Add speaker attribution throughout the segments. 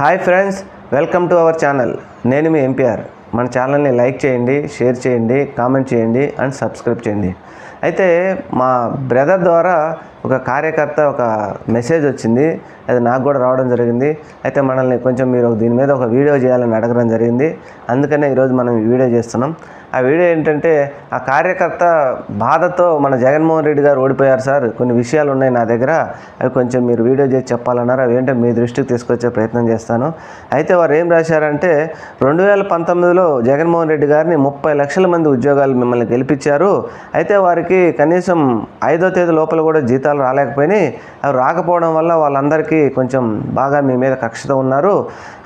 Speaker 1: Hi friends, welcome to our channel. నేను మీ MPR. మన ఛానల్ని లైక్ చేయండి, షేర్ చేయండి, కామెంట్ చేయండి అండ్ సబ్స్క్రైబ్ చేయండి. అయితే మా బ్రదర్ ద్వారా ఒక కార్యకర్త ఒక మెసేజ్ వచ్చింది, అది నాకు కూడా రావడం జరిగింది. అయితే మనల్ని కొంచెం మీరు దీని మీద ఒక వీడియో చేయాలని అడగడం జరిగింది. అందుకనే ఈరోజు మనం ఈ వీడియో చేస్తున్నాం. ఆ వీడియో ఏంటంటే, ఆ కార్యకర్త బాధతో మన జగన్మోహన్ రెడ్డి గారు ఓడిపోయారు సార్, కొన్ని విషయాలు ఉన్నాయి నా దగ్గర, అవి కొంచెం మీరు వీడియో చేసి చెప్పాలన్నారు. అవి ఏంటో మీ దృష్టికి తీసుకొచ్చే ప్రయత్నం చేస్తాను. అయితే వారు ఏం రాశారంటే, 2019లో జగన్మోహన్ రెడ్డి గారిని 30 లక్షల మంది ఉద్యోగాలు మిమ్మల్ని గెలిపించారు. అయితే వారికి కనీసం 5వ తేదీ లోపల కూడా జీతాలు రాలేకపోయినాయి. అవి రాకపోవడం వల్ల వాళ్ళందరికీ కొంచెం బాగా మీ మీద కక్షతో ఉన్నారు.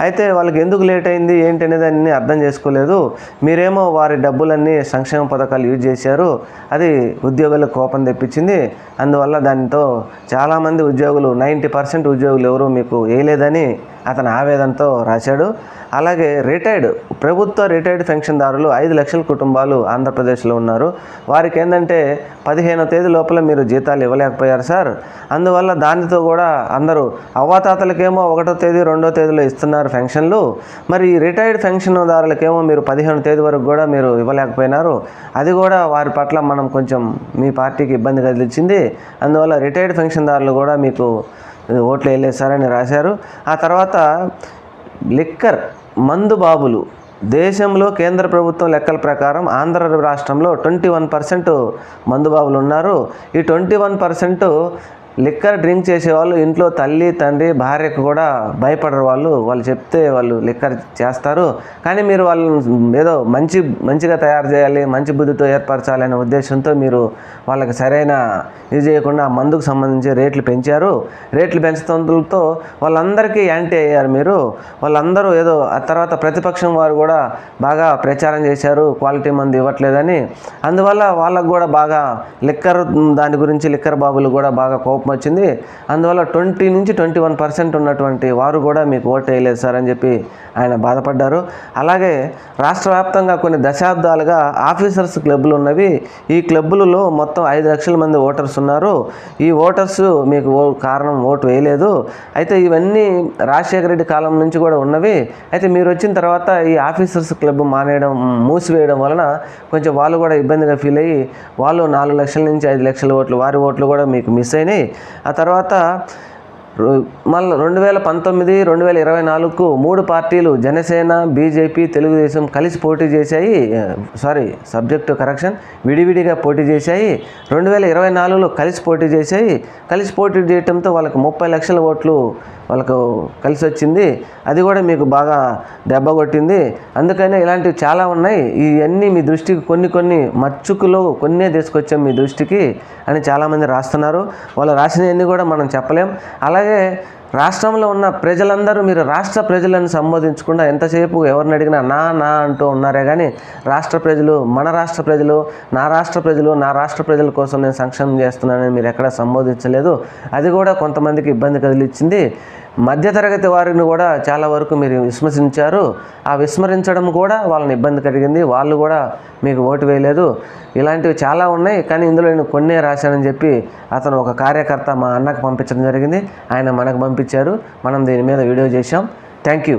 Speaker 1: అయితే వాళ్ళకి ఎందుకు లేట్ అయింది ఏంటి అనేది అన్నీ అర్థం చేసుకోలేదు. మీరేమో వారి డబ్బులన్నీ సంక్షేమ పథకాలు యూజ్ చేశారు. అది ఉద్యోగులకు కోపం తెప్పించింది. అందువల్ల దానితో చాలామంది ఉద్యోగులు 90% ఉద్యోగులు ఎవరు మీకు వేయలేదని అతను ఆవేదనతో రాశాడు. అలాగే ప్రభుత్వ రిటైర్డ్ పెన్షన్దారులు 5 లక్షల కుటుంబాలు ఆంధ్రప్రదేశ్లో ఉన్నారు. వారికి ఏంటంటే 15వ తేదీ లోపల మీరు జీతాలు ఇవ్వలేకపోయారు సార్. అందువల్ల దానితో కూడా అందరూ అవ్వాతాతలకేమో 1వ తేదీ 2వ తేదీలో ఇస్తున్నారు పెన్షన్లు. మరి రిటైర్డ్ పెన్షన్దారులకేమో మీరు 15వ తేదీ వరకు కూడా మీరు ఇవ్వలేకపోయినారు. అది కూడా వారి పట్ల మనం కొంచెం మీ పార్టీకి ఇబ్బంది కలిగించింది. అందువల్ల రిటైర్డ్ పెన్షన్దారులు కూడా మీకు ఓట్లు వేయలేసారని రాశారు. ఆ తర్వాత లిక్కర్ మందు బాబులు దేశంలో కేంద్ర ప్రభుత్వం లెక్కల ప్రకారం ఆంధ్ర రాష్ట్రంలో 21% మందు బాబులు ఉన్నారు. ఈ 21% లిక్కర్ డ్రింక్ చేసేవాళ్ళు ఇంట్లో తల్లి తండ్రి భార్యకు కూడా భయపడరు. వాళ్ళు చెప్తే వాళ్ళు లిక్కర్ చేస్తారు. కానీ మీరు వాళ్ళని ఏదో మంచిగా తయారు చేయాలి, మంచి బుద్ధితో ఏర్పరచాలి అనే ఉద్దేశంతో మీరు వాళ్ళకి సరైన ఇది చేయకుండా ఆ మందుకు సంబంధించి రేట్లు పెంచారు. రేట్లు పెంచడంతో వాళ్ళందరికీ యాంటీ అయ్యారు మీరు. వాళ్ళందరూ ఏదో ఆ తర్వాత ప్రతిపక్షం వారు కూడా బాగా ప్రచారం చేశారు, క్వాలిటీ మందు ఇవ్వట్లేదని. అందువల్ల వాళ్ళకు కూడా బాగా దాని గురించి లిక్కర్ బాబులు కూడా బాగా కోపం వచ్చింది. అందువల్ల 20 నుంచి 21% ఉన్నటువంటి వారు కూడా మీకు ఓటు వేయలేదు సార్ అని చెప్పి ఆయన బాధపడ్డారు. అలాగే రాష్ట్ర వ్యాప్తంగా కొన్ని దశాబ్దాలుగా ఆఫీసర్స్ క్లబ్లు ఉన్నవి. ఈ క్లబ్బులలో మొత్తం 5 లక్షల మంది ఓటర్స్ ఉన్నారు. ఈ ఓటర్స్ మీకు కారణం ఓటు వేయలేదు. అయితే ఇవన్నీ రాజశేఖర రెడ్డి కాలం నుంచి కూడా ఉన్నవి. అయితే మీరు వచ్చిన తర్వాత ఈ ఆఫీసర్స్ క్లబ్ మూసివేయడం వలన కొంచెం వాళ్ళు కూడా ఇబ్బందిగా ఫీల్ అయ్యి వాళ్ళు 4 లక్షల నుంచి 5 లక్షల ఓట్లు వారి ఓట్లు కూడా మీకు మిస్ అయినాయి. ఆ తర్వాత మళ్ళీ 2019, 2024కు 3 పార్టీలు జనసేన, బీజేపీ, తెలుగుదేశం కలిసి పోటీ చేశాయి. విడివిడిగా పోటీ చేశాయి. 2024లో కలిసి పోటీ చేశాయి. కలిసి పోటీ చేయడంతో వాళ్ళకి 30 లక్షల ఓట్లు వాళ్ళకు కలిసి వచ్చింది. అది కూడా మీకు బాగా దెబ్బ కొట్టింది. అందుకనే ఇలాంటివి చాలా ఉన్నాయి. ఇవన్నీ మీ దృష్టికి కొన్ని మచ్చుకులో కొన్నే తీసుకొచ్చాం మీ దృష్టికి అని చాలామంది రాస్తున్నారు. వాళ్ళు రాసినవన్నీ కూడా మనం చెప్పలేం. అలాగే రాష్ట్రంలో ఉన్న ప్రజలందరూ మీరు రాష్ట్ర ప్రజలను సంబోధించకుండా ఎంతసేపు ఎవరిని అడిగినా నా అంటూ ఉన్నారే కానీ రాష్ట్ర ప్రజలు, మన రాష్ట్ర ప్రజలు, నా రాష్ట్ర ప్రజల కోసం నేను సంక్షేమం చేస్తున్నానని మీరు ఎక్కడా సంబోధించలేదు. అది కూడా కొంతమందికి ఇబ్బంది కలిగించింది. మధ్యతరగతి వారిని కూడా చాలా వరకు మీరు విస్మరించారు. ఆ విస్మరించడం కూడా వాళ్ళని ఇబ్బంది కలిగింది. వాళ్ళు కూడా మీకు ఓటు వేయలేదు. ఇలాంటివి చాలా ఉన్నాయి. కానీ ఇందులో నేను కొన్నే రాశానని చెప్పి అతను ఒక కార్యకర్త మా అన్నకు పంపించడం జరిగింది. ఆయన మనకు పంపించారు. మనం దీని మీద వీడియో చేశాం. Thank you.